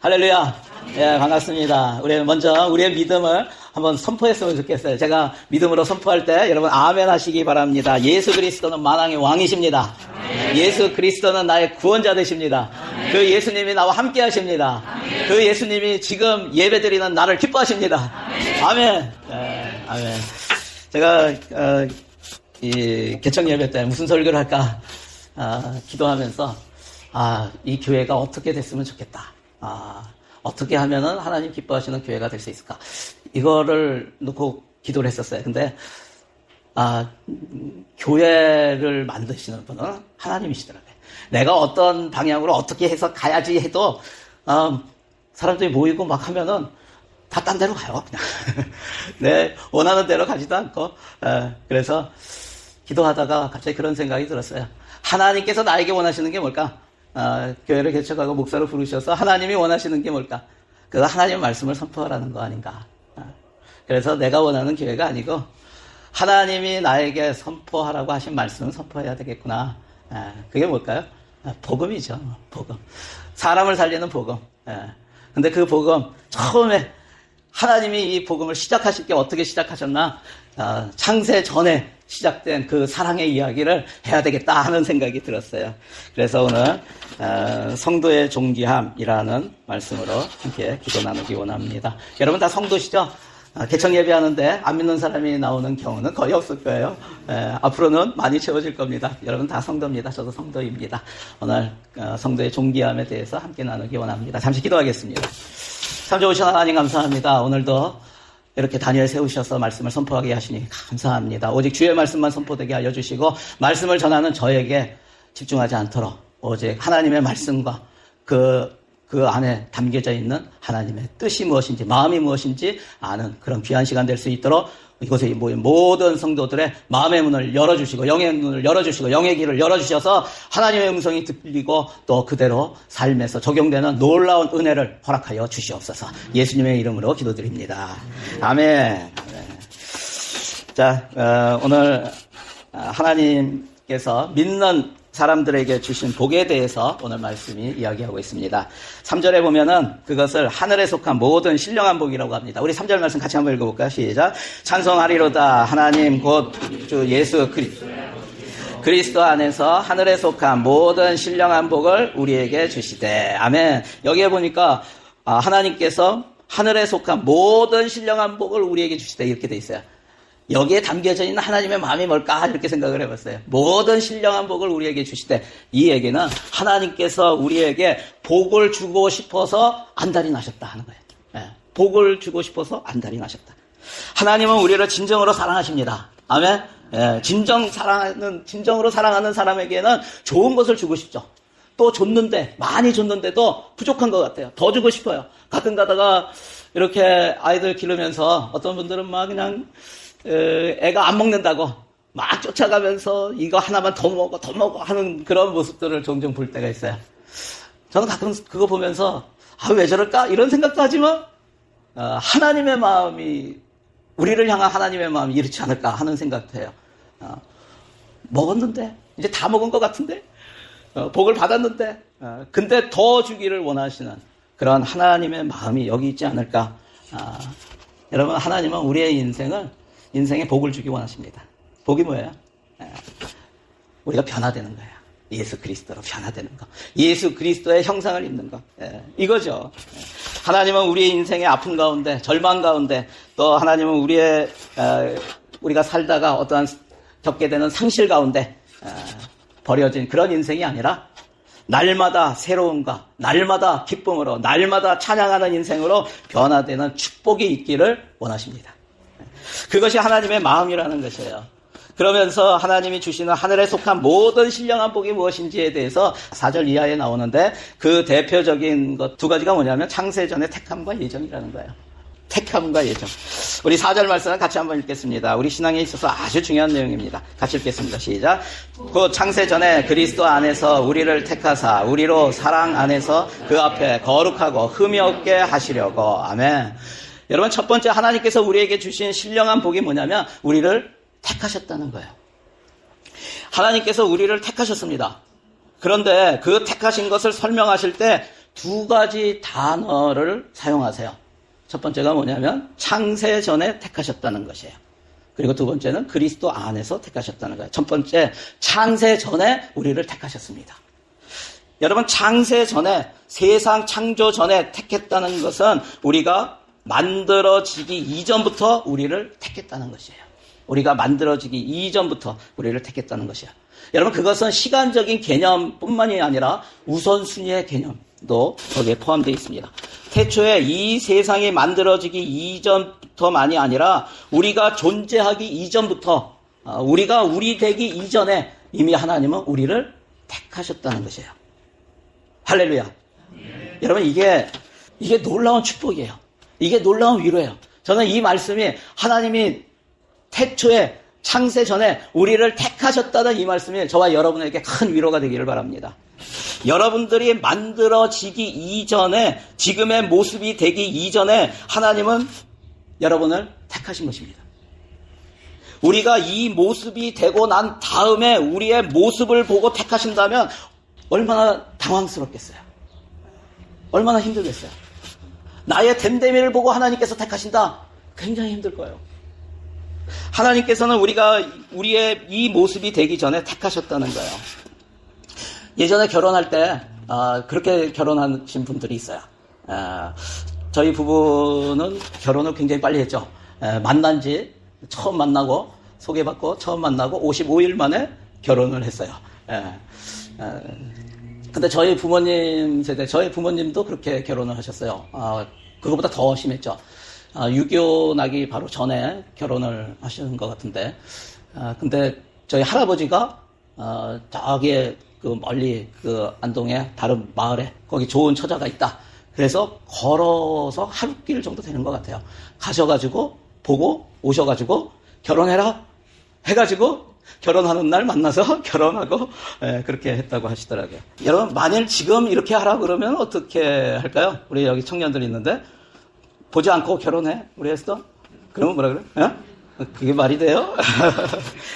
할렐루야. 예, 반갑습니다. 우리 먼저 우리의 믿음을 한번 선포했으면 좋겠어요. 제가 믿음으로 선포할 때 여러분 아멘 하시기 바랍니다. 예수 그리스도는 만왕의 왕이십니다. 예수 그리스도는 나의 구원자 되십니다. 그 예수님이 나와 함께 하십니다. 그 예수님이 지금 예배드리는 나를 기뻐하십니다. 아멘. 예, 아멘. 제가 이 개척 예배 때 무슨 설교를 할까 기도하면서 이 교회가 어떻게 됐으면 좋겠다. 어떻게 하면은 하나님 기뻐하시는 교회가 될 수 있을까? 이거를 놓고 기도를 했었어요. 근데 교회를 만드시는 분은 하나님이시더라고요. 내가 어떤 방향으로 어떻게 해서 가야지 해도 사람들이 모이고 막 하면은 다 딴 데로 가요. 그냥 내 원하는 대로 가지도 않고 그래서 기도하다가 갑자기 그런 생각이 들었어요. 하나님께서 나에게 원하시는 게 뭘까? 교회를 개척하고 목사로 부르셔서 하나님이 원하시는 게 뭘까? 그 하나님의 말씀을 선포하라는 거 아닌가? 그래서 내가 원하는 교회가 아니고 하나님이 나에게 선포하라고 하신 말씀을 선포해야 되겠구나. 그게 뭘까요? 복음이죠. 복음. 사람을 살리는 복음. 근데 그 복음 처음에 하나님이 이 복음을 시작하실 게 어떻게 시작하셨나? 창세 전에 시작된 그 사랑의 이야기를 해야 되겠다 하는 생각이 들었어요. 그래서 오늘 성도의 존귀함이라는 말씀으로 함께 기도 나누기 원합니다. 여러분 다 성도시죠? 개척 예배하는데 안 믿는 사람이 나오는 경우는 거의 없을 거예요. 앞으로는 많이 채워질 겁니다. 여러분 다 성도입니다. 저도 성도입니다. 오늘 성도의 존귀함에 대해서 함께 나누기 원합니다. 잠시 기도하겠습니다. 참 좋으신 하나님 감사합니다. 오늘도 이렇게 다니엘 세우셔서 말씀을 선포하게 하시니 감사합니다. 오직 주의 말씀만 선포되게 하여 주시고 말씀을 전하는 저에게 집중하지 않도록 오직 하나님의 말씀과 그 안에 담겨져 있는 하나님의 뜻이 무엇인지 마음이 무엇인지 아는 그런 귀한 시간 될 수 있도록 이곳에 모인 모든 성도들의 마음의 문을 열어주시고 영의 문을 열어주시고 영의 길을 열어주셔서 하나님의 음성이 들리고 또 그대로 삶에서 적용되는 놀라운 은혜를 허락하여 주시옵소서. 예수님의 이름으로 기도드립니다. 아멘. 자, 오늘 하나님께서 믿는 사람들에게 주신 복에 대해서 오늘 말씀이 이야기하고 있습니다. 3절에 보면은 그것을 하늘에 속한 모든 신령한 복이라고 합니다. 우리 3절 말씀 같이 한번 읽어볼까요? 시작. 찬송하리로다 하나님 곧 주 예수 그리스도 안에서 하늘에 속한 모든 신령한 복을 우리에게 주시되. 아멘. 여기에 보니까 하나님께서 하늘에 속한 모든 신령한 복을 우리에게 주시되 이렇게 돼 있어요. 여기에 담겨져 있는 하나님의 마음이 뭘까? 이렇게 생각을 해봤어요. 모든 신령한 복을 우리에게 주시되 이 얘기는 하나님께서 우리에게 복을 주고 싶어서 안달이 나셨다 하는 거예요. 복을 주고 싶어서 안달이 나셨다. 하나님은 우리를 진정으로 사랑하십니다. 아멘. 진정으로 사랑하는 사람에게는 좋은 것을 주고 싶죠. 또 줬는데 많이 줬는데도 부족한 것 같아요. 더 주고 싶어요. 가끔 가다가 이렇게 아이들 기르면서 어떤 분들은 막 그냥 애가 안 먹는다고 막 쫓아가면서 이거 하나만 더 먹어 하는 그런 모습들을 종종 볼 때가 있어요. 저는 가끔 그거 보면서 왜 저럴까? 이런 생각도 하지만 하나님의 마음이 우리를 향한 하나님의 마음이 이렇지 않을까 하는 생각도 해요. 먹었는데 이제 다 먹은 것 같은데 복을 받았는데 근데 더 주기를 원하시는 그런 하나님의 마음이 여기 있지 않을까. 여러분 하나님은 우리의 인생에 복을 주기 원하십니다. 복이 뭐예요? 우리가 변화되는 거예요. 예수 그리스도로 변화되는 거. 예수 그리스도의 형상을 입는 거. 이거죠. 하나님은 우리의 인생의 아픔 가운데, 절망 가운데, 또 하나님은 우리가 살다가 어떠한 겪게 되는 상실 가운데 버려진 그런 인생이 아니라 날마다 새로움과 날마다 기쁨으로 날마다 찬양하는 인생으로 변화되는 축복이 있기를 원하십니다. 그것이 하나님의 마음이라는 것이에요. 그러면서 하나님이 주시는 하늘에 속한 모든 신령한 복이 무엇인지에 대해서 4절 이하에 나오는데 그 대표적인 것 두 가지가 뭐냐면 창세전의 택함과 예정이라는 거예요. 택함과 예정. 우리 4절 말씀을 같이 한번 읽겠습니다. 우리 신앙에 있어서 아주 중요한 내용입니다. 같이 읽겠습니다. 시작. 그 창세전에 그리스도 안에서 우리를 택하사 우리로 사랑 안에서 그 앞에 거룩하고 흠이 없게 하시려고. 아멘. 여러분 첫 번째 하나님께서 우리에게 주신 신령한 복이 뭐냐면 우리를 택하셨다는 거예요. 하나님께서 우리를 택하셨습니다. 그런데 그 택하신 것을 설명하실 때 두 가지 단어를 사용하세요. 첫 번째가 뭐냐면 창세 전에 택하셨다는 것이에요. 그리고 두 번째는 그리스도 안에서 택하셨다는 거예요. 첫 번째, 창세 전에 우리를 택하셨습니다. 여러분, 창세 전에, 세상 창조 전에 택했다는 것은 우리가 만들어지기 이전부터 우리를 택했다는 것이에요. 우리가 만들어지기 이전부터 우리를 택했다는 것이에요. 여러분, 그것은 시간적인 개념뿐만이 아니라 우선순위의 개념도 거기에 포함되어 있습니다. 태초에 이 세상이 만들어지기 이전부터만이 아니라 우리가 존재하기 이전부터, 우리가 우리 되기 이전에 이미 하나님은 우리를 택하셨다는 것이에요. 할렐루야. 여러분, 이게 놀라운 축복이에요. 이게 놀라운 위로예요. 저는 이 말씀이 하나님이 태초에 창세 전에 우리를 택하셨다는 이 말씀이 저와 여러분에게 큰 위로가 되기를 바랍니다. 여러분들이 만들어지기 이전에, 지금의 모습이 되기 이전에 하나님은 여러분을 택하신 것입니다. 우리가 이 모습이 되고 난 다음에 우리의 모습을 보고 택하신다면 얼마나 당황스럽겠어요. 얼마나 힘들겠어요. 나의 됨됨이를 보고 하나님께서 택하신다. 굉장히 힘들 거예요. 하나님께서는 우리의 이 모습이 되기 전에 택하셨다는 거예요. 예전에 결혼할 때 그렇게 결혼하신 분들이 있어요. 저희 부부는 결혼을 굉장히 빨리 했죠. 만난 지 처음 만나고 소개받고 처음 만나고 55일 만에 결혼을 했어요. 근데 저희 부모님 세대, 저희 부모님도 그렇게 결혼을 하셨어요. 그거보다 더 심했죠. 6.25 나기 바로 전에 결혼을 하시는 것 같은데, 근데 저희 할아버지가 저기 그 멀리 그 안동의 다른 마을에 거기 좋은 처자가 있다. 그래서 걸어서 하루길 정도 되는 것 같아요. 가셔가지고 보고 오셔가지고 결혼해라 해가지고 결혼하는 날 만나서 결혼하고 그렇게 했다고 하시더라고요. 여러분, 만일 지금 이렇게 하라 그러면 어떻게 할까요? 우리 여기 청년들 있는데 보지 않고 결혼해? 우리 에스더? 그러면 뭐라 그래? 그게 말이 돼요?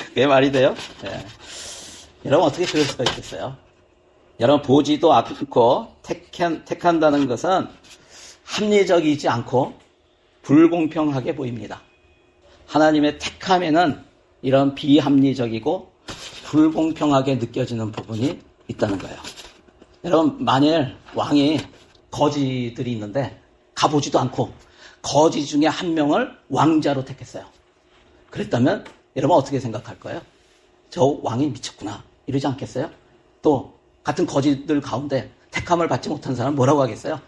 그게 말이 돼요? 여러분, 어떻게 그럴 수가 있겠어요? 여러분, 보지도 않고 택한다는 것은 합리적이지 않고 불공평하게 보입니다. 하나님의 택함에는 이런 비합리적이고 불공평하게 느껴지는 부분이 있다는 거예요. 여러분, 만일 왕이 거지들이 있는데 가보지도 않고 거지 중에 한 명을 왕자로 택했어요. 그랬다면 여러분 어떻게 생각할 거예요? 저 왕이 미쳤구나 이러지 않겠어요? 또 같은 거지들 가운데 택함을 받지 못한 사람은 뭐라고 하겠어요?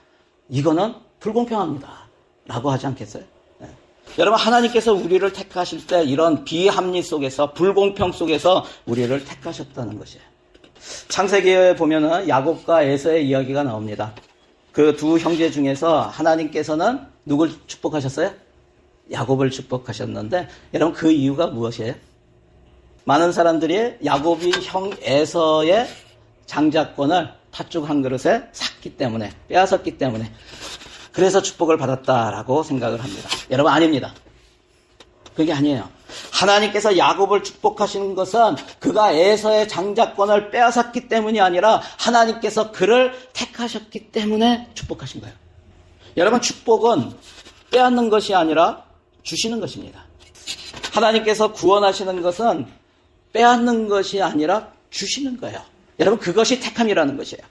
이거는 불공평합니다 라고 하지 않겠어요? 여러분, 하나님께서 우리를 택하실 때 이런 비합리 속에서, 불공평 속에서 우리를 택하셨다는 것이에요. 창세기에 보면은 야곱과 에서의 이야기가 나옵니다. 그 두 형제 중에서 하나님께서는 누굴 축복하셨어요? 야곱을 축복하셨는데, 여러분, 그 이유가 무엇이에요? 많은 사람들이 야곱이 형 에서의 장자권을 팥죽 한 그릇에 샀기 때문에, 빼앗았기 때문에 그래서 축복을 받았다라고 생각을 합니다. 여러분, 아닙니다. 그게 아니에요. 하나님께서 야곱을 축복하시는 것은 그가 에서의 장자권을 빼앗았기 때문이 아니라 하나님께서 그를 택하셨기 때문에 축복하신 거예요. 여러분, 축복은 빼앗는 것이 아니라 주시는 것입니다. 하나님께서 구원하시는 것은 빼앗는 것이 아니라 주시는 거예요. 여러분, 그것이 택함이라는 것이에요.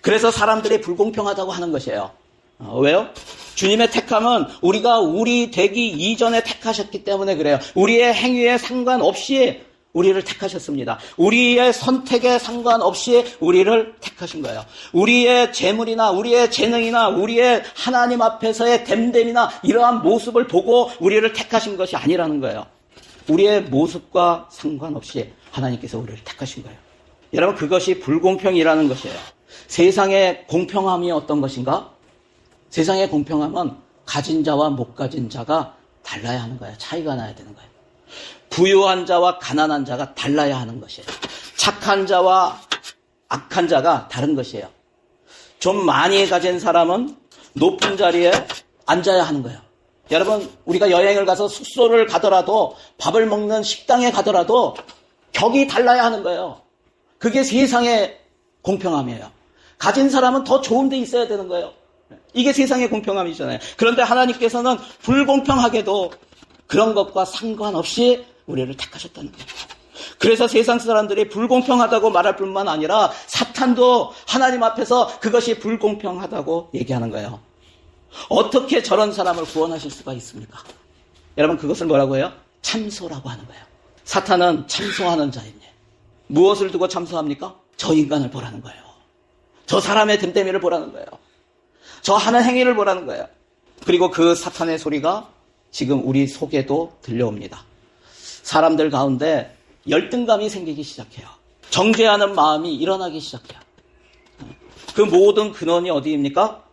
그래서 사람들이 불공평하다고 하는 것이에요. 왜요? 주님의 택함은 우리가 우리 되기 이전에 택하셨기 때문에 그래요. 우리의 행위에 상관없이 우리를 택하셨습니다. 우리의 선택에 상관없이 우리를 택하신 거예요. 우리의 재물이나 우리의 재능이나 우리의 하나님 앞에서의 됨됨이나 이러한 모습을 보고 우리를 택하신 것이 아니라는 거예요. 우리의 모습과 상관없이 하나님께서 우리를 택하신 거예요. 여러분, 그것이 불공평이라는 것이에요. 세상의 공평함이 어떤 것인가? 세상의 공평함은 가진 자와 못 가진 자가 달라야 하는 거예요. 차이가 나야 되는 거예요. 부유한 자와 가난한 자가 달라야 하는 것이에요. 착한 자와 악한 자가 다른 것이에요. 좀 많이 가진 사람은 높은 자리에 앉아야 하는 거예요. 여러분, 우리가 여행을 가서 숙소를 가더라도 밥을 먹는 식당에 가더라도 격이 달라야 하는 거예요. 그게 세상의 공평함이에요. 가진 사람은 더 좋은 데 있어야 되는 거예요. 이게 세상의 공평함이잖아요. 그런데 하나님께서는 불공평하게도 그런 것과 상관없이 우리를 택하셨다는 거예요. 그래서 세상 사람들이 불공평하다고 말할 뿐만 아니라 사탄도 하나님 앞에서 그것이 불공평하다고 얘기하는 거예요. 어떻게 저런 사람을 구원하실 수가 있습니까? 여러분, 그것을 뭐라고 해요? 참소라고 하는 거예요. 사탄은 참소하는 자입니다. 무엇을 두고 참소합니까? 저 인간을 보라는 거예요. 저 사람의 됨됨이를 보라는 거예요. 저 하는 행위를 보라는 거예요. 그리고 그 사탄의 소리가 지금 우리 속에도 들려옵니다. 사람들 가운데 열등감이 생기기 시작해요. 정죄하는 마음이 일어나기 시작해요. 그 모든 근원이 어디입니까?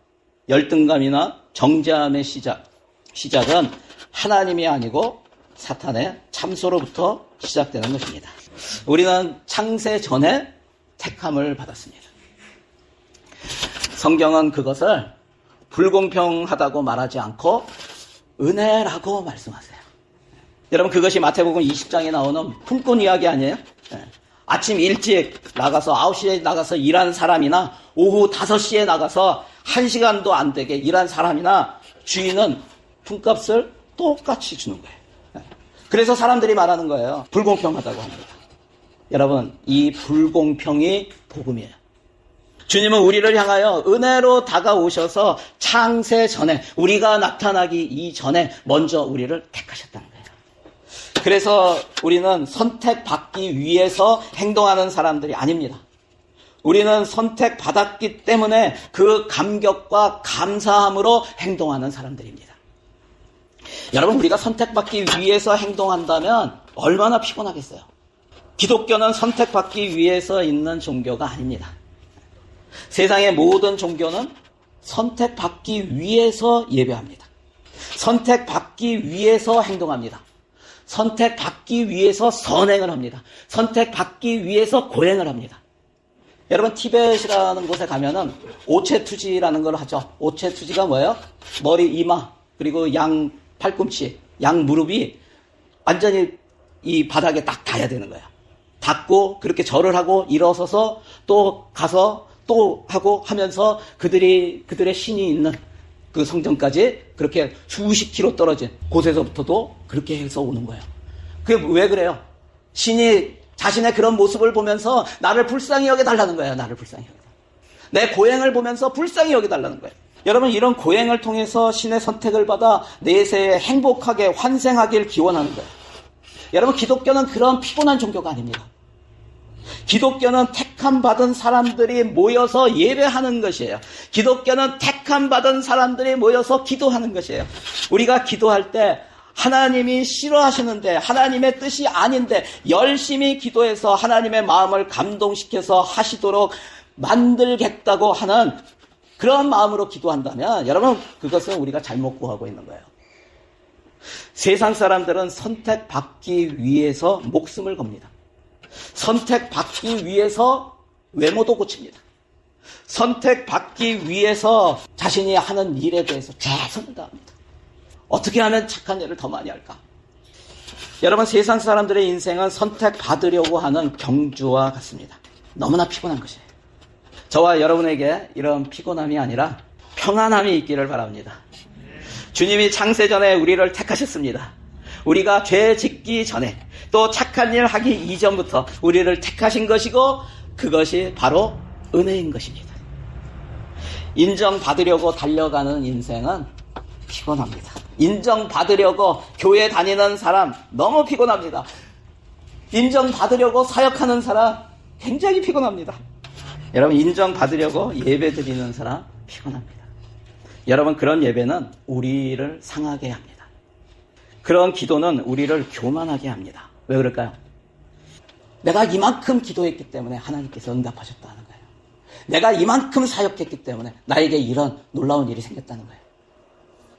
열등감이나 정죄함의 시작은 하나님이 아니고 사탄의 참소로부터 시작되는 것입니다. 우리는 창세 전에 택함을 받았습니다. 성경은 그것을 불공평하다고 말하지 않고 은혜라고 말씀하세요. 여러분, 그것이 마태복음 20장에 나오는 품꾼 이야기 아니에요? 아침 일찍 나가서 9시에 나가서 일한 사람이나 오후 5시에 나가서 1시간도 안 되게 일한 사람이나 주인은 품값을 똑같이 주는 거예요. 그래서 사람들이 말하는 거예요. 불공평하다고 합니다. 여러분, 이 불공평이 복음이에요. 주님은 우리를 향하여 은혜로 다가오셔서 창세 전에, 우리가 나타나기 이전에 먼저 우리를 택하셨다는 거예요. 그래서 우리는 선택받기 위해서 행동하는 사람들이 아닙니다. 우리는 선택받았기 때문에 그 감격과 감사함으로 행동하는 사람들입니다. 여러분, 우리가 선택받기 위해서 행동한다면 얼마나 피곤하겠어요. 기독교는 선택받기 위해서 있는 종교가 아닙니다. 세상의 모든 종교는 선택받기 위해서 예배합니다. 선택받기 위해서 행동합니다. 선택받기 위해서 선행을 합니다. 선택받기 위해서 고행을 합니다. 여러분, 티벳이라는 곳에 가면은 오체투지라는 걸 하죠. 오체투지가 뭐예요? 머리, 이마, 그리고 양 팔꿈치, 양 무릎이 완전히 이 바닥에 딱 닿아야 되는 거예요. 닿고 그렇게 절을 하고 일어서서 또 가서 또 하고 하면서 그들의 신이 있는 그 성전까지 그렇게 수십 킬로 떨어진 곳에서부터도 그렇게 해서 오는 거예요. 그게 왜 그래요? 신이 자신의 그런 모습을 보면서 나를 불쌍히 여겨달라는 거예요. 나를 불쌍히 여겨달라는 거예요. 내 고행을 보면서 불쌍히 여겨달라는 거예요. 여러분, 이런 고행을 통해서 신의 선택을 받아 내세에 행복하게 환생하길 기원하는 거예요. 여러분, 기독교는 그런 피곤한 종교가 아닙니다. 기독교는 택함 받은 사람들이 모여서 예배하는 것이에요. 기독교는 택함 받은 사람들이 모여서 기도하는 것이에요. 우리가 기도할 때 하나님이 싫어하시는데, 하나님의 뜻이 아닌데 열심히 기도해서 하나님의 마음을 감동시켜서 하시도록 만들겠다고 하는 그런 마음으로 기도한다면 여러분, 그것은 우리가 잘못 구하고 있는 거예요. 세상 사람들은 선택받기 위해서 목숨을 겁니다. 선택받기 위해서 외모도 고칩니다. 선택받기 위해서 자신이 하는 일에 대해서 최선을 다합니다. 어떻게 하면 착한 일을 더 많이 할까? 여러분, 세상 사람들의 인생은 선택받으려고 하는 경주와 같습니다. 너무나 피곤한 것이에요. 저와 여러분에게 이런 피곤함이 아니라 평안함이 있기를 바랍니다. 주님이 창세전에 우리를 택하셨습니다. 우리가 죄 짓기 전에 또 착한 일 하기 이전부터 우리를 택하신 것이고 그것이 바로 은혜인 것입니다. 인정받으려고 달려가는 인생은 피곤합니다. 인정받으려고 교회 다니는 사람 너무 피곤합니다. 인정받으려고 사역하는 사람 굉장히 피곤합니다. 여러분, 인정받으려고 예배 드리는 사람 피곤합니다. 여러분, 그런 예배는 우리를 상하게 합니다. 그런 기도는 우리를 교만하게 합니다. 왜 그럴까요? 내가 이만큼 기도했기 때문에 하나님께서 응답하셨다는 거예요. 내가 이만큼 사역했기 때문에 나에게 이런 놀라운 일이 생겼다는 거예요.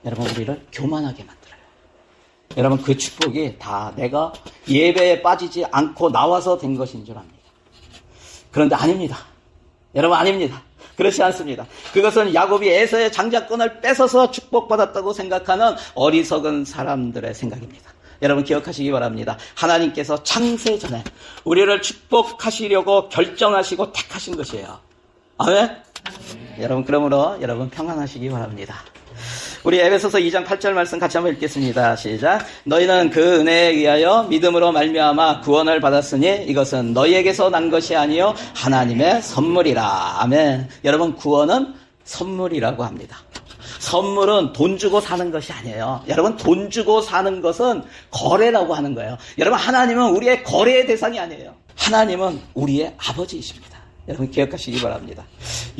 여러분, 우리를 교만하게 만들어요. 여러분, 그 축복이 다 내가 예배에 빠지지 않고 나와서 된 것인 줄 압니다. 그런데 아닙니다. 여러분, 아닙니다. 그렇지 않습니다. 그것은 야곱이 에서의 장자권을 뺏어서 축복받았다고 생각하는 어리석은 사람들의 생각입니다. 여러분, 기억하시기 바랍니다. 하나님께서 창세 전에 우리를 축복하시려고 결정하시고 택하신 것이에요. 아멘? 여러분, 그러므로 여러분 평안하시기 바랍니다. 우리 에베소서 2장 8절 말씀 같이 한번 읽겠습니다. 시작. 너희는 그 은혜에 의하여 믿음으로 말미암아 구원을 받았으니 이것은 너희에게서 난 것이 아니요 하나님의 선물이라. 아멘. 여러분, 구원은 선물이라고 합니다. 선물은 돈 주고 사는 것이 아니에요. 여러분, 돈 주고 사는 것은 거래라고 하는 거예요. 여러분, 하나님은 우리의 거래의 대상이 아니에요. 하나님은 우리의 아버지이십니다. 여러분, 기억하시기 바랍니다.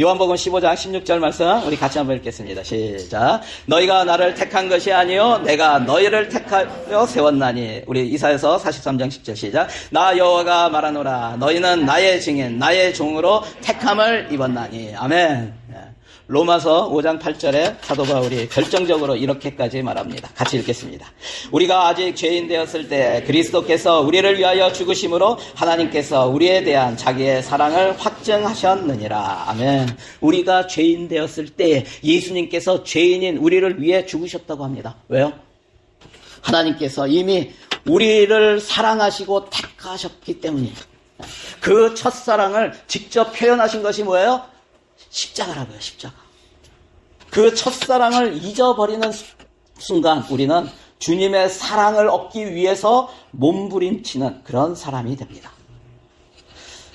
요한복음 15장 16절 말씀 우리 같이 한번 읽겠습니다. 시작. 너희가 나를 택한 것이 아니요 내가 너희를 택하여 세웠나니. 우리 이사야서 43장 10절 시작. 나 여호와가 말하노라. 너희는 나의 증인 나의 종으로 택함을 입었나니. 아멘. 로마서 5장 8절에 사도 바울이 결정적으로 이렇게까지 말합니다. 같이 읽겠습니다. 우리가 아직 죄인 되었을 때 그리스도께서 우리를 위하여 죽으심으로 하나님께서 우리에 대한 자기의 사랑을 확증하셨느니라. 아멘. 우리가 죄인 되었을 때 예수님께서 죄인인 우리를 위해 죽으셨다고 합니다. 왜요? 하나님께서 이미 우리를 사랑하시고 택하셨기 때문이에요. 그 첫사랑을 직접 표현하신 것이 뭐예요? 십자가라고요, 십자가. 그 첫사랑을 잊어버리는 순간 우리는 주님의 사랑을 얻기 위해서 몸부림치는 그런 사람이 됩니다.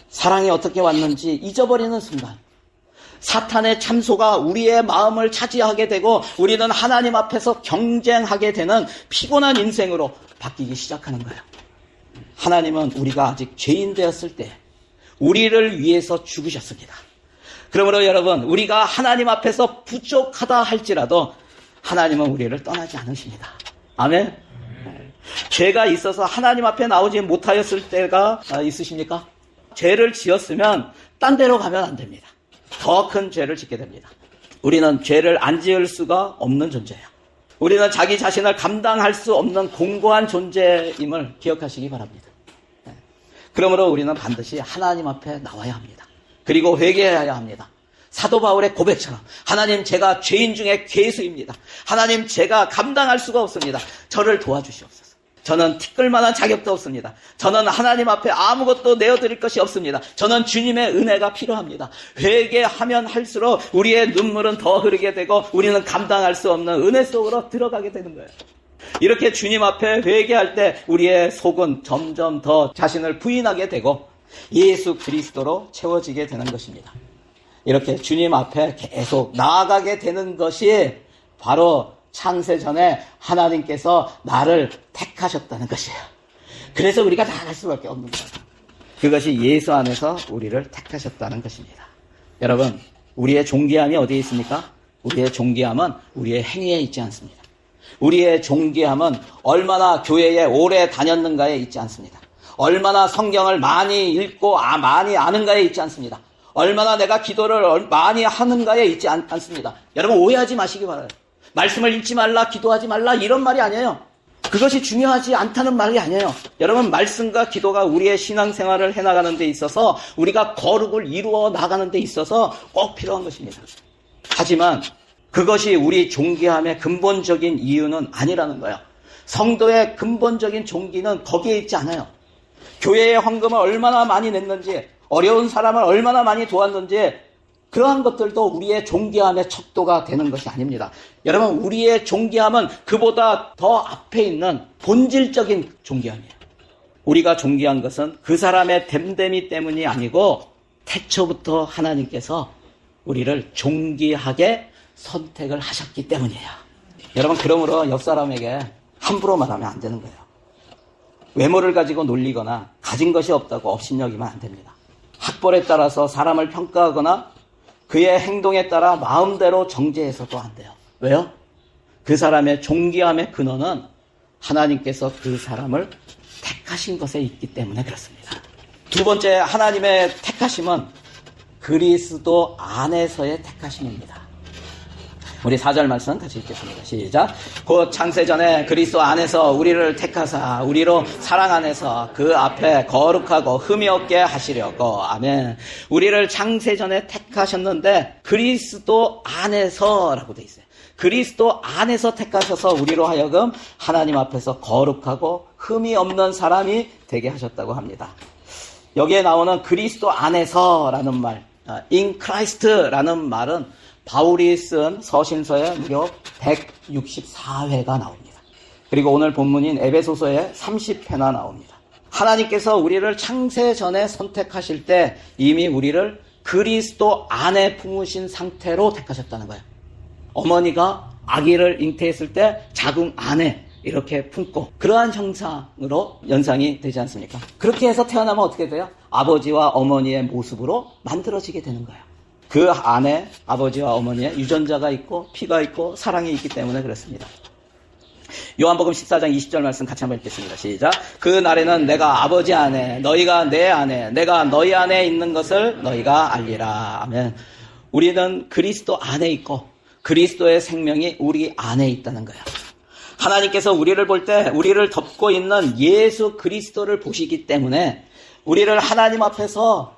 사랑이 어떻게 왔는지 잊어버리는 순간 사탄의 참소가 우리의 마음을 차지하게 되고 우리는 하나님 앞에서 경쟁하게 되는 피곤한 인생으로 바뀌기 시작하는 거예요. 하나님은 우리가 아직 죄인 되었을 때 우리를 위해서 죽으셨습니다. 그러므로 여러분, 우리가 하나님 앞에서 부족하다 할지라도 하나님은 우리를 떠나지 않으십니다. 아멘. 죄가 있어서 하나님 앞에 나오지 못하였을 때가 있으십니까? 죄를 지었으면 딴 데로 가면 안 됩니다. 더 큰 죄를 짓게 됩니다. 우리는 죄를 안 지을 수가 없는 존재예요. 우리는 자기 자신을 감당할 수 없는 공고한 존재임을 기억하시기 바랍니다. 그러므로 우리는 반드시 하나님 앞에 나와야 합니다. 그리고 회개해야 합니다. 사도 바울의 고백처럼 하나님, 제가 죄인 중에 괴수입니다. 하나님, 제가 감당할 수가 없습니다. 저를 도와주시옵소서. 저는 티끌만한 자격도 없습니다. 저는 하나님 앞에 아무것도 내어드릴 것이 없습니다. 저는 주님의 은혜가 필요합니다. 회개하면 할수록 우리의 눈물은 더 흐르게 되고 우리는 감당할 수 없는 은혜 속으로 들어가게 되는 거예요. 이렇게 주님 앞에 회개할 때 우리의 속은 점점 더 자신을 부인하게 되고 예수 그리스도로 채워지게 되는 것입니다. 이렇게 주님 앞에 계속 나아가게 되는 것이 바로 창세전에 하나님께서 나를 택하셨다는 것이에요. 그래서 우리가 나아갈 수밖에 없는 거예요. 그것이 예수 안에서 우리를 택하셨다는 것입니다. 여러분, 우리의 존귀함이 어디에 있습니까? 우리의 존귀함은 우리의 행위에 있지 않습니다. 우리의 존귀함은 얼마나 교회에 오래 다녔는가에 있지 않습니다. 얼마나 성경을 많이 읽고 많이 아는가에 있지 않습니다. 얼마나 내가 기도를 많이 하는가에 있지 않습니다. 여러분, 오해하지 마시기 바라요. 말씀을 읽지 말라, 기도하지 말라, 이런 말이 아니에요. 그것이 중요하지 않다는 말이 아니에요. 여러분, 말씀과 기도가 우리의 신앙생활을 해나가는 데 있어서, 우리가 거룩을 이루어 나가는 데 있어서 꼭 필요한 것입니다. 하지만 그것이 우리 존귀함의 근본적인 이유는 아니라는 거예요. 성도의 근본적인 존귀는 거기에 있지 않아요. 교회의 헌금을 얼마나 많이 냈는지, 어려운 사람을 얼마나 많이 도왔는지, 그러한 것들도 우리의 존귀함의 척도가 되는 것이 아닙니다. 여러분, 우리의 존귀함은 그보다 더 앞에 있는 본질적인 존귀함이에요. 우리가 존귀한 것은 그 사람의 됨됨이 때문이 아니고 태초부터 하나님께서 우리를 존귀하게 선택을 하셨기 때문이에요. 여러분, 그러므로 옆 사람에게 함부로 말하면 안 되는 거예요. 외모를 가지고 놀리거나 가진 것이 없다고 업신여기면 안 됩니다. 학벌에 따라서 사람을 평가하거나 그의 행동에 따라 마음대로 정죄해서도 안 돼요. 왜요? 그 사람의 존귀함의 근원은 하나님께서 그 사람을 택하신 것에 있기 때문에 그렇습니다. 두 번째, 하나님의 택하심은 그리스도 안에서의 택하심입니다. 우리 4절 말씀 같이 읽겠습니다. 시작. 곧 창세전에 그리스도 안에서 우리를 택하사 우리로 사랑 안에서 그 앞에 거룩하고 흠이 없게 하시려고. 아멘. 우리를 창세전에 택하셨는데 그리스도 안에서라고 돼 있어요. 그리스도 안에서 택하셔서 우리로 하여금 하나님 앞에서 거룩하고 흠이 없는 사람이 되게 하셨다고 합니다. 여기에 나오는 그리스도 안에서라는 말, in Christ라는 말은 바울이 쓴 서신서에 무려 164회가 나옵니다. 그리고 오늘 본문인 에베소서에 30회나 나옵니다. 하나님께서 우리를 창세 전에 선택하실 때 이미 우리를 그리스도 안에 품으신 상태로 택하셨다는 거예요. 어머니가 아기를 잉태했을 때 자궁 안에 이렇게 품고 그러한 형상으로 연상이 되지 않습니까? 그렇게 해서 태어나면 어떻게 돼요? 아버지와 어머니의 모습으로 만들어지게 되는 거예요. 그 안에 아버지와 어머니의 유전자가 있고 피가 있고 사랑이 있기 때문에 그렇습니다. 요한복음 14장 20절 말씀 같이 한번 읽겠습니다. 시작. 그 날에는 내가 아버지 안에 너희가 내 안에 내가 너희 안에 있는 것을 너희가 알리라. 아멘. 우리는 그리스도 안에 있고 그리스도의 생명이 우리 안에 있다는 거예요. 하나님께서 우리를 볼 때 우리를 덮고 있는 예수 그리스도를 보시기 때문에 우리를 하나님 앞에서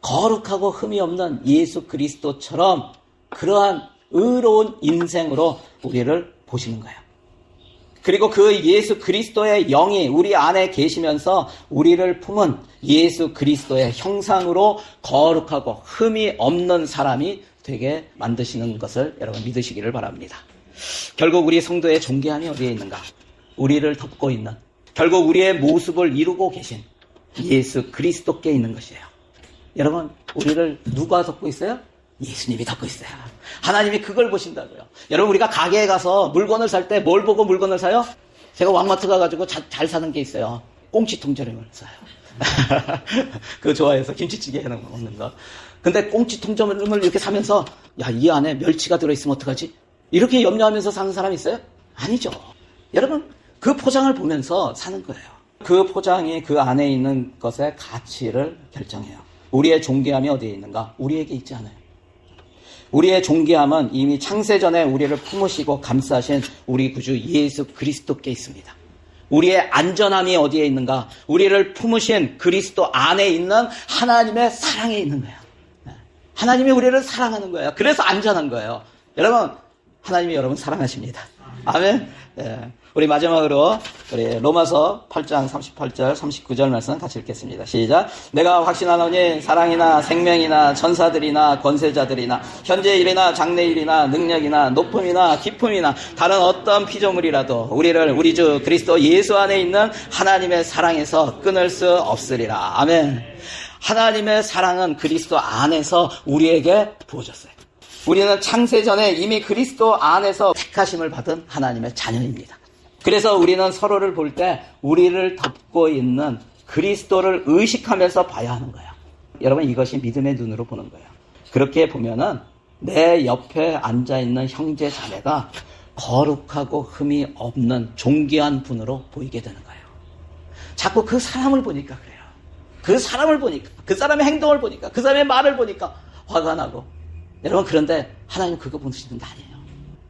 거룩하고 흠이 없는 예수 그리스도처럼 그러한 의로운 인생으로 우리를 보시는 거예요. 그리고 그 예수 그리스도의 영이 우리 안에 계시면서 우리를 품은 예수 그리스도의 형상으로 거룩하고 흠이 없는 사람이 되게 만드시는 것을 여러분 믿으시기를 바랍니다. 결국 우리 성도의 존귀함이 어디에 있는가? 우리를 덮고 있는, 결국 우리의 모습을 이루고 계신 예수 그리스도께 있는 것이에요. 여러분, 우리를 누가 덮고 있어요? 예수님이 덮고 있어요. 하나님이 그걸 보신다고요. 여러분, 우리가 가게에 가서 물건을 살 때 뭘 보고 물건을 사요? 제가 왕마트 가가지고 잘 사는 게 있어요. 꽁치 통조림을 사요. 그거 좋아해서 김치찌개 해놓은 거 먹는 거. 근데 꽁치 통조림을 이렇게 사면서 야, 이 안에 멸치가 들어있으면 어떡하지? 이렇게 염려하면서 사는 사람 있어요? 아니죠. 여러분, 그 포장을 보면서 사는 거예요. 그 포장이 그 안에 있는 것의 가치를 결정해요. 우리의 존귀함이 어디에 있는가? 우리에게 있지 않아요. 우리의 존귀함은 이미 창세전에 우리를 품으시고 감싸신 우리 구주 예수 그리스도께 있습니다. 우리의 안전함이 어디에 있는가? 우리를 품으신 그리스도 안에 있는 하나님의 사랑에 있는 거예요. 하나님이 우리를 사랑하는 거예요. 그래서 안전한 거예요. 여러분, 하나님이 여러분 사랑하십니다. 아멘. 예. 우리 마지막으로 우리 로마서 8장 38절 39절 말씀 같이 읽겠습니다. 시작. 내가 확신하노니 사랑이나 생명이나 천사들이나 권세자들이나 현재 일이나 장래 일이나 능력이나 높음이나 깊음이나 다른 어떤 피조물이라도 우리를 우리 주 그리스도 예수 안에 있는 하나님의 사랑에서 끊을 수 없으리라. 아멘. 하나님의 사랑은 그리스도 안에서 우리에게 부어졌어요. 우리는 창세전에 이미 그리스도 안에서 택하심을 받은 하나님의 자녀입니다. 그래서 우리는 서로를 볼 때 우리를 덮고 있는 그리스도를 의식하면서 봐야 하는 거예요. 여러분, 이것이 믿음의 눈으로 보는 거예요. 그렇게 보면은 내 옆에 앉아있는 형제 자매가 거룩하고 흠이 없는 존귀한 분으로 보이게 되는 거예요. 자꾸 그 사람을 보니까 그래요. 그 사람을 보니까, 그 사람의 행동을 보니까, 그 사람의 말을 보니까 화가 나고. 여러분, 그런데 하나님 그거 보시는 게 아니에요.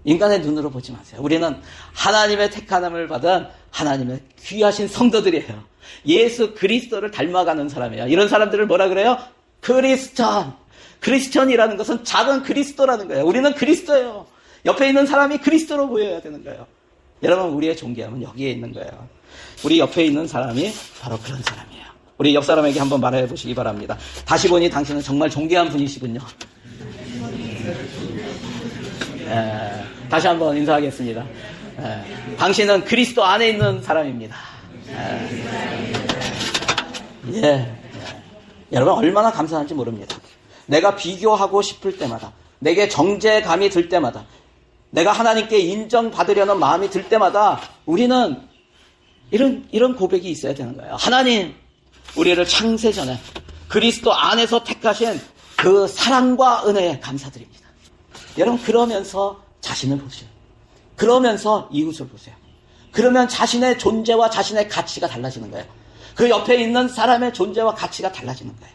인간의 눈으로 보지 마세요. 우리는 하나님의 택함을 받은 하나님의 귀하신 성도들이에요. 예수 그리스도를 닮아가는 사람이에요. 이런 사람들을 뭐라 그래요? 크리스천. 크리스천이라는 것은 작은 그리스도라는 거예요. 우리는 그리스도예요. 옆에 있는 사람이 그리스도로 보여야 되는 거예요. 여러분, 우리의 존귀함은 여기에 있는 거예요. 우리 옆에 있는 사람이 바로 그런 사람이에요. 우리 옆 사람에게 한번 말해 보시기 바랍니다. 다시 보니 당신은 정말 존귀한 분이시군요. 다시 한번 인사하겠습니다. 당신은 그리스도 안에 있는 사람입니다. 여러분, 얼마나 감사한지 모릅니다. 내가 비교하고 싶을 때마다, 내게 정죄감이 들 때마다, 내가 하나님께 인정받으려는 마음이 들 때마다 우리는 이런 고백이 있어야 되는 거예요. 하나님, 우리를 창세전에 그리스도 안에서 택하신 그 사랑과 은혜에 감사드립니다. 여러분, 그러면서 자신을 보세요. 그러면서 이웃을 보세요. 그러면 자신의 존재와 자신의 가치가 달라지는 거예요. 그 옆에 있는 사람의 존재와 가치가 달라지는 거예요.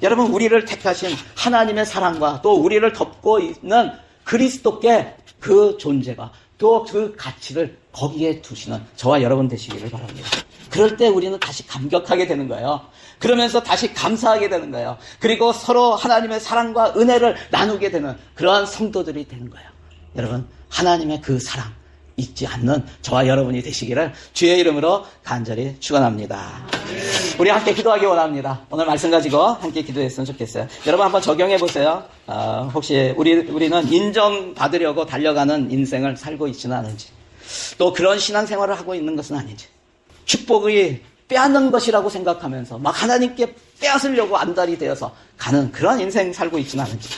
여러분, 우리를 택하신 하나님의 사랑과 또 우리를 덮고 있는 그리스도께 그 존재가 또 그 가치를 거기에 두시는 저와 여러분 되시기를 바랍니다. 그럴 때 우리는 다시 감격하게 되는 거예요. 그러면서 다시 감사하게 되는 거예요. 그리고 서로 하나님의 사랑과 은혜를 나누게 되는 그러한 성도들이 되는 거예요. 여러분, 하나님의 그 사랑, 잊지 않는 저와 여러분이 되시기를 주의 이름으로 간절히 축원합니다. 우리 함께 기도하기 원합니다. 오늘 말씀 가지고 함께 기도했으면 좋겠어요. 여러분 한번 적용해 보세요. 혹시 우리는 인정받으려고 달려가는 인생을 살고 있지는 않은지, 또 그런 신앙생활을 하고 있는 것은 아닌지, 축복이 빼앗는 것이라고 생각하면서 막 하나님께 빼앗으려고 안달이 되어서 가는 그런 인생 살고 있지는 않은지,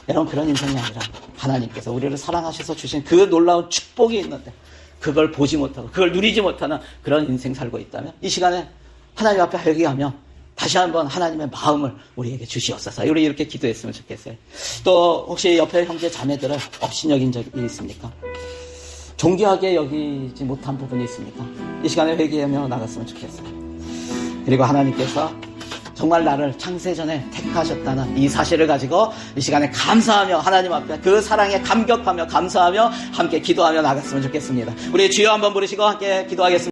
여러분 그런 인생이 아니라 하나님께서 우리를 사랑하셔서 주신 그 놀라운 축복이 있는데 그걸 보지 못하고 그걸 누리지 못하는 그런 인생 살고 있다면 이 시간에 하나님 앞에 회개하며 다시 한번 하나님의 마음을 우리에게 주시옵소서. 우리 이렇게 기도했으면 좋겠어요. 또 혹시 옆에 형제 자매들을 업신여긴 적이 있습니까? 존귀하게 여기지 못한 부분이 있습니까? 이 시간에 회개하며 나갔으면 좋겠어요. 그리고 하나님께서 정말 나를 창세전에 택하셨다는 이 사실을 가지고 이 시간에 감사하며 하나님 앞에 그 사랑에 감격하며 감사하며 함께 기도하며 나갔으면 좋겠습니다. 우리 주여 한번 부르시고 함께 기도하겠습니다.